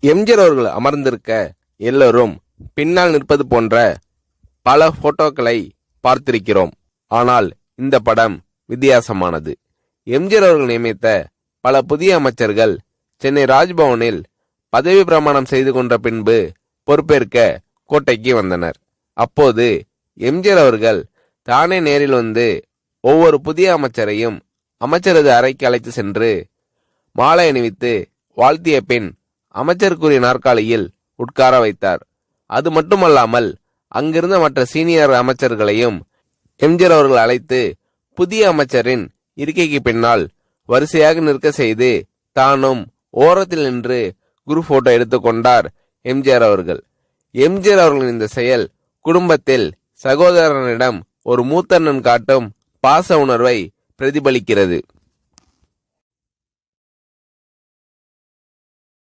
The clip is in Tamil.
எம்ஜிஆர் அவர்கள் அமர்ந்திருக்க எல்லோரும் பின்னால் நிற்பது போன்ற பல போட்டோக்களை பார்த்திருக்கிறோம். ஆனால் இந்த படம் வித்தியாசமானது. எம்ஜிஆர் அவர்கள் நியமித்த பல புதிய அமைச்சர்கள் சென்னை ராஜ்பவனில் பதவி பிரமாணம் செய்து கொண்ட பின்பு பொறுப்பேற்க கோட்டைக்கு வந்தனர். அப்போது எம்ஜிஆர் அவர்கள் தானே நேரில் வந்து ஒவ்வொரு புதிய அமைச்சரையும் அமைச்சரது அறைக்கு அழைத்து சென்று மாலை அணிவித்து வாழ்த்திய பின் அமைச்சருக்குரிய நாற்காலியில் உட்கார வைத்தார். அது மட்டுமல்லாமல் அங்கிருந்த மற்ற சீனியர் அமைச்சர்களையும் எம்ஜிஆர் அவர்கள் அழைத்து புதிய அமைச்சரின் இருக்கைக்கு பின்னால் வரிசையாக நிற்க செய்து தானும் ஓரத்தில் நின்று குரூப் போட்டோ எடுத்துக்கொண்டார் எம்ஜிஆர் அவர்கள். எம்ஜிஆர் அவர்களின் இந்த செயல் குடும்பத்தில் சகோதரனிடம் ஒரு மூத்தண்ணன் காட்டும் பாச உணர்வை பிரதிபலிக்கிறது.